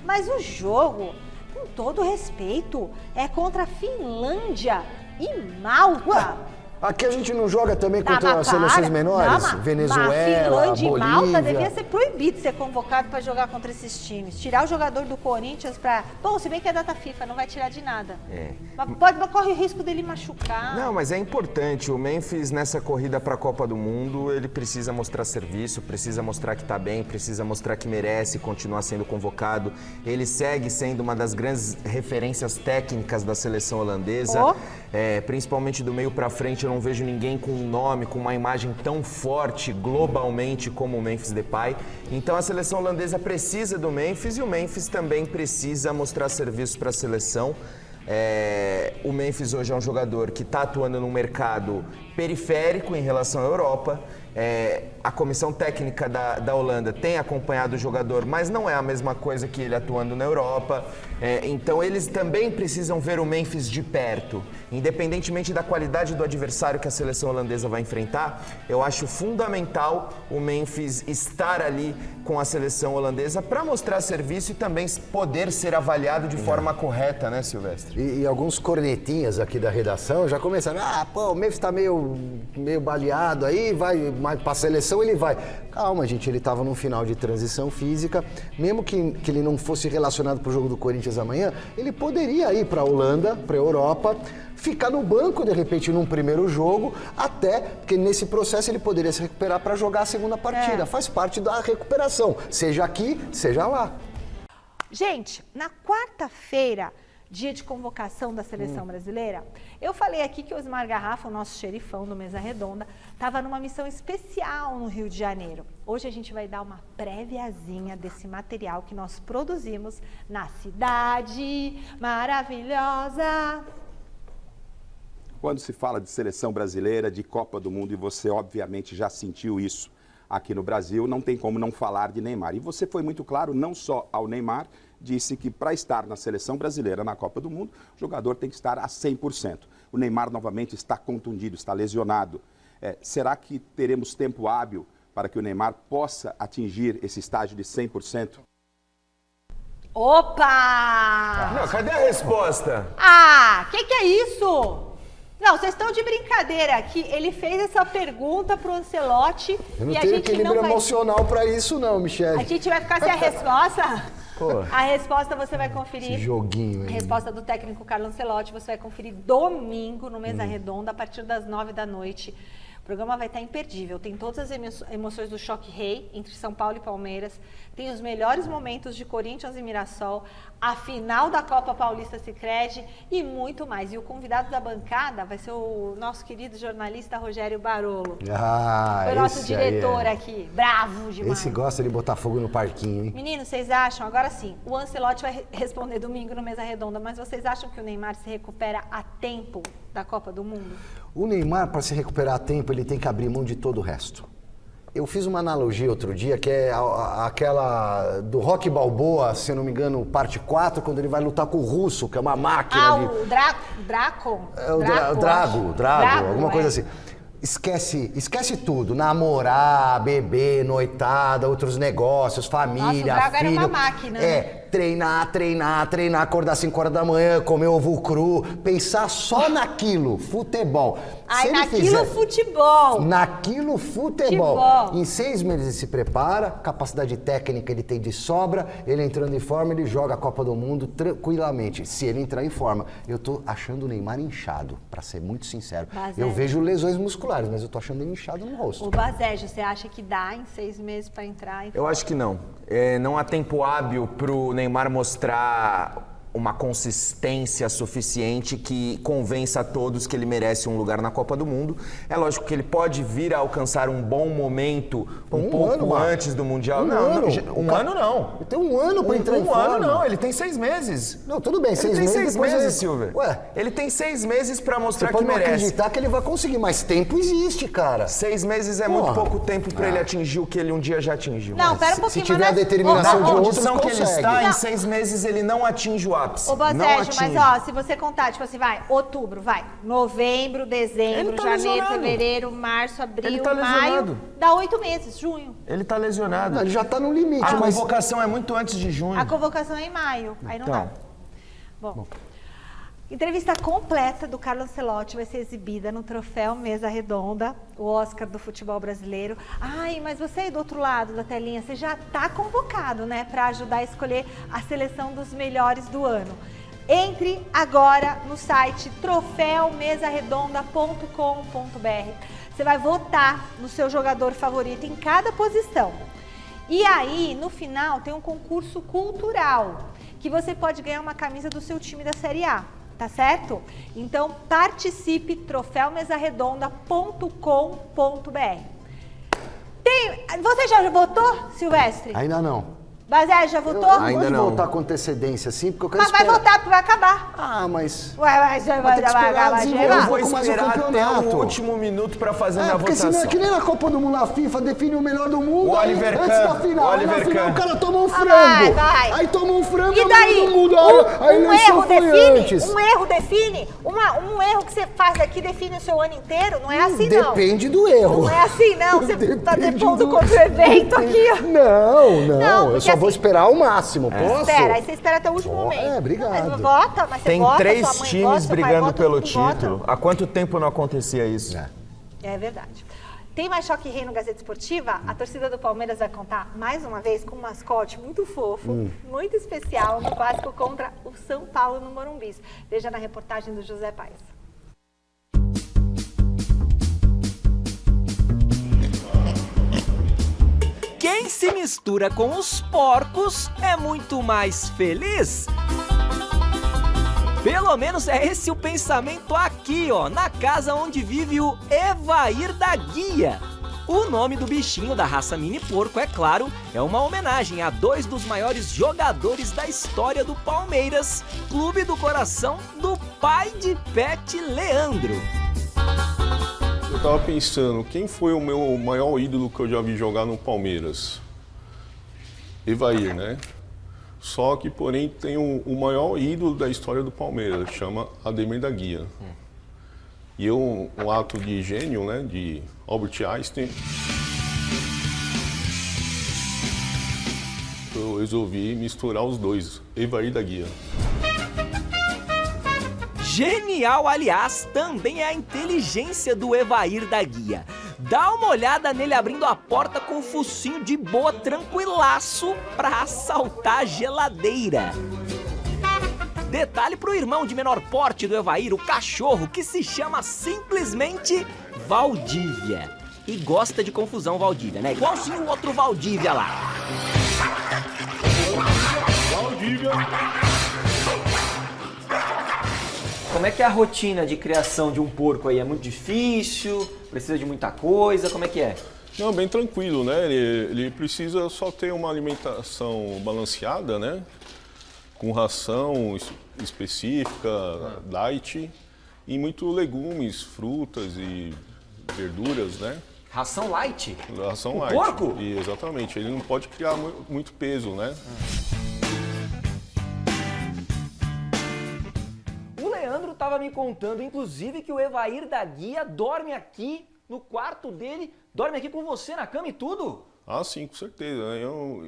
Mas o jogo, com todo respeito, é contra a Finlândia e Malta. Ué, aqui a gente não joga também contra mas as seleções para. menores? Não, mas Venezuela, Finlândia Bolívia. e Malta devia ser proibido ser convocado para jogar contra esses times. Tirar o jogador do Corinthians para... Bom, se bem que é data FIFA, não vai tirar de nada. Mas corre o risco dele machucar. Não, mas é importante. O Memphis, nessa corrida para a Copa do Mundo, ele precisa mostrar serviço, precisa mostrar que está bem, precisa mostrar que merece continuar sendo convocado. Ele segue sendo uma das grandes referências técnicas da seleção holandesa, principalmente do meio para frente. Eu não vejo ninguém com um nome, com uma imagem tão forte globalmente como o Memphis Depay. Então a seleção holandesa precisa do Memphis e o Memphis também precisa mostrar serviço para a seleção. O Memphis hoje é um jogador que está atuando num mercado periférico em relação à Europa. A comissão técnica da Holanda tem acompanhado o jogador, mas não é a mesma coisa que ele atuando na Europa. Então eles também precisam ver o Memphis de perto. Independentemente da qualidade do adversário que a seleção holandesa vai enfrentar, eu acho fundamental o Memphis estar ali com a seleção holandesa para mostrar serviço e também poder ser avaliado de forma correta, né, Silvestre? E alguns cornetinhas aqui da redação já começaram, o Memphis tá meio baleado aí, mas pra seleção ele vai. Calma, gente, ele tava num final de transição física, mesmo que ele não fosse relacionado pro jogo do Corinthians amanhã, ele poderia ir pra Holanda, pra Europa, ficar no banco, de repente, num primeiro jogo, até porque nesse processo ele poderia se recuperar para jogar a segunda partida. Faz parte da recuperação, seja aqui, seja lá. Gente, na quarta-feira, dia de convocação da seleção brasileira, eu falei aqui que o Osmar Garrafa, o nosso xerifão do Mesa Redonda, estava numa missão especial no Rio de Janeiro. Hoje a gente vai dar uma préviazinha desse material que nós produzimos na cidade maravilhosa. Quando se fala de seleção brasileira, de Copa do Mundo, e você obviamente já sentiu isso aqui no Brasil, não tem como não falar de Neymar. E você foi muito claro, não só ao Neymar, disse que para estar na seleção brasileira na Copa do Mundo, o jogador tem que estar a 100%. O Neymar novamente está contundido, está lesionado. Será que teremos tempo hábil para que o Neymar possa atingir esse estágio de 100%? Opa! Não, cadê a resposta? Que é isso? Não, vocês estão de brincadeira aqui. Ele fez essa pergunta pro Ancelotti Eu não e a tenho gente equilíbrio não vai... emocional pra isso não, Michele. A gente vai ficar sem a resposta? Pô. A resposta você vai conferir. Esse joguinho aí. A resposta do técnico Carlo Ancelotti você vai conferir domingo no Mesa Redonda, a partir das 9 da noite. O programa vai estar imperdível. Tem todas as emoções do choque rei entre São Paulo e Palmeiras. Tem os melhores momentos de Corinthians e Mirassol, a final da Copa Paulista Sicredi e muito mais. E o convidado da bancada vai ser o nosso querido jornalista Rogério Barolo. Foi o nosso diretor aqui, bravo demais. Esse gosta de botar fogo no parquinho, hein? Meninos, vocês acham? Agora sim, o Ancelotti vai responder domingo no Mesa Redonda, mas vocês acham que o Neymar se recupera a tempo da Copa do Mundo? O Neymar, para se recuperar a tempo, ele tem que abrir mão de todo o resto. Eu fiz uma analogia outro dia, que é aquela do Rocky Balboa, se eu não me engano, parte 4, quando ele vai lutar com o Russo, que é uma máquina de... o Draco? Drago, alguma coisa assim. Esquece tudo, namorar, beber, noitada, outros negócios, família, Nossa, o Drago filho. era uma máquina, né? treinar, acordar 5 horas da manhã, comer ovo cru, pensar só naquilo, futebol. Ai, naquilo futebol. Naquilo futebol. Em 6 meses ele se prepara, capacidade técnica ele tem de sobra, ele entrando em forma, ele joga a Copa do Mundo tranquilamente. Se ele entrar em forma, eu tô achando o Neymar inchado, pra ser muito sincero. Bazejo. Eu vejo lesões musculares, mas eu tô achando ele inchado no rosto. O Bazejo, você acha que dá em 6 meses pra entrar em forma? Eu acho que não. Não há tempo hábil pro Neymar mostrar uma consistência suficiente que convença a todos que ele merece um lugar na Copa do Mundo. É lógico que ele pode vir a alcançar um bom momento um pouco antes do Mundial. Um ano não. Ele tem um ano pra entrar em forma. Um ano não, ele tem 6 meses. Não, tudo bem, 6 meses. Ele tem 6 meses, Silver. Ué, ele tem 6 meses pra mostrar você que pode não merece. acreditar que ele vai conseguir, mas tempo existe, cara. 6 meses é muito pouco tempo pra ele atingir o que ele um dia já atingiu. Não, pera um pouquinho. Se tiver a determinação de Na outros, condição que ele consegue. está, em 6 meses ele não atinge o ápice. Ô, Bazejo, mas ó, se você contar, tipo assim, vai, outubro, vai, novembro, dezembro, janeiro, lesionado. fevereiro, março, abril, Ele tá maio, lesionado. dá 8 meses, junho. Ele tá lesionado. Não, ele já tá no limite, A mas... convocação é muito antes de junho. A convocação é em maio, aí não Então. dá. Bom, entrevista completa do Carlo Ancelotti vai ser exibida no Troféu Mesa Redonda, o Oscar do futebol brasileiro. Ai, mas você aí do outro lado da telinha, você já tá convocado, né, para ajudar a escolher a seleção dos melhores do ano. Entre agora no site troféumesaredonda.com.br. Você vai votar no seu jogador favorito em cada posição. E aí, no final, tem um concurso cultural, que você pode ganhar uma camisa do seu time da Série A, tá certo? Então, participe, troféumesaredonda.com.br. Você já votou, Silvestre? Ainda não. Bazé, já votou? Eu Ainda gosto de não. voltar com antecedência, assim, porque eu quero Mas vai votar, porque vai acabar. Ah, mas... Ué, mas já vai ter que esperar acabar, desenvolver vai um chegar. pouco mais o esperar até campeonato. o último minuto pra fazer minha porque votação. senão é que nem na Copa do Mundo, a FIFA define o melhor do mundo, O aí, Oliver antes Kahn, da final. o Aí na Oliver final Kahn. o cara tomou um frango. vai. Aí tomou um frango E é o daí, melhor do mundo. A um eleição erro foi define, antes. um erro define, um erro que você faz aqui define o seu ano inteiro? Não é assim, não. Depende do erro. Não é assim, não. Você tá Depende depondo do- contra o evento aqui, ó. Não, Não, eu porque só vou assim- esperar o máximo, posso? Espera, aí você espera até o último Ó, momento. obrigado. Mas vota, mas você Tem vota, 3 sua mãe times vota, seu pai brigando vota, pelo todo mundo título. vota. Há quanto tempo não acontecia isso? É verdade. Tem mais Choque Rei no Gazeta Esportiva? A torcida do Palmeiras vai contar mais uma vez com um mascote muito fofo, muito especial no clássico contra o São Paulo no Morumbi. Veja na reportagem do José Paes. Quem se mistura com os porcos é muito mais feliz. Pelo menos é esse o pensamento aqui, ó, na casa onde vive o Evair da Guia. O nome do bichinho da raça mini porco, é claro, é uma homenagem a 2 dos maiores jogadores da história do Palmeiras, clube do coração do pai de Pet, Leandro. Eu tava pensando, quem foi o meu maior ídolo que eu já vi jogar no Palmeiras? Evair, né? Só que, porém, tem o maior ídolo da história do Palmeiras, chama Ademir da Guia. E um ato de gênio, né, de Albert Einstein, eu resolvi misturar os dois, Evair da Guia. Genial, aliás, também é a inteligência do Evair da Guia. Dá uma olhada nele abrindo a porta com o focinho de boa, tranquilaço, pra assaltar a geladeira. Detalhe pro irmão de menor porte do Evair, o cachorro, que se chama simplesmente Valdívia. E gosta de confusão, Valdívia, né? Igualzinho o outro Valdívia lá. Valdívia! Como é que é a rotina de criação de um porco aí? É muito difícil? Precisa de muita coisa? Como é que é? Não, bem tranquilo, né? Ele precisa só ter uma alimentação balanceada, né? Com ração específica, diet, e muito legumes, frutas e verduras, né? Ração light? Ração O light. porco? E, exatamente. Ele não pode criar muito peso, né? O Leandro estava me contando, inclusive, que o Evair da Guia dorme aqui no quarto dele, dorme aqui com você na cama e tudo. Ah, sim, com certeza.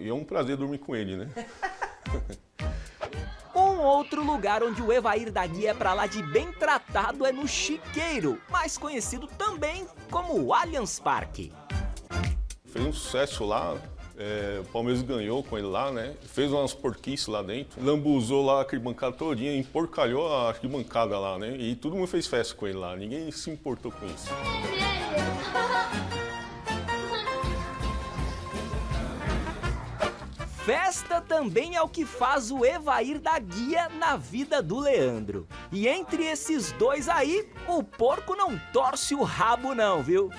É um prazer dormir com ele, né? Um outro lugar onde o Evair da Guia é pra lá de bem tratado é no Chiqueiro, mais conhecido também como o Allianz Parque. Fez um sucesso lá, o Palmeiras ganhou com ele lá, né? Fez umas porquices lá dentro, lambuzou lá a arquibancada todinha, emporcalhou a arquibancada lá, né? E todo mundo fez festa com ele lá, ninguém se importou com isso. Festa também é o que faz o Evair da Guia na vida do Leandro. E entre esses dois aí, o porco não torce o rabo não, viu?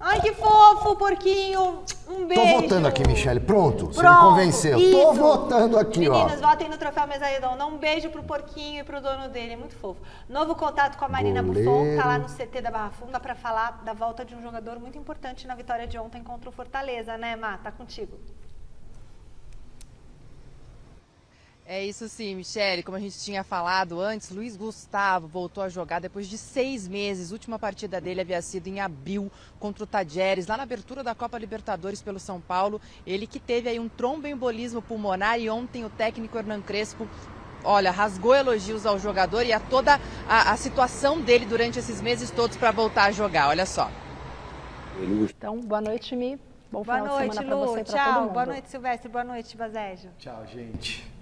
Ai, que fofo, porquinho. Um beijo. Tô votando aqui, Michele. Pronto, você me Pronto, convenceu. isso. Tô votando aqui, ó. Meninos, votem no Troféu Mesa Redonda. Um beijo pro porquinho e pro dono dele, é muito fofo. Novo contato com a Marina Buffon, tá lá no CT da Barra Funda pra falar da volta de um jogador muito importante na vitória de ontem contra o Fortaleza, né, Má? Tá contigo. É isso sim, Michele. Como a gente tinha falado antes, Luiz Gustavo voltou a jogar depois de 6 meses. A última partida dele havia sido em abril contra o Tajeres, lá na abertura da Copa Libertadores pelo São Paulo. Ele que teve aí um tromboembolismo pulmonar e ontem o técnico Hernan Crespo, olha, rasgou elogios ao jogador e a toda a situação dele durante esses meses todos para voltar a jogar. Olha só. Então, boa noite, Mi. Bom Boa final noite, de semana para Lu. você e para todo Tchau. mundo. Boa noite, Silvestre. Boa noite, Bazejo. Tchau, gente.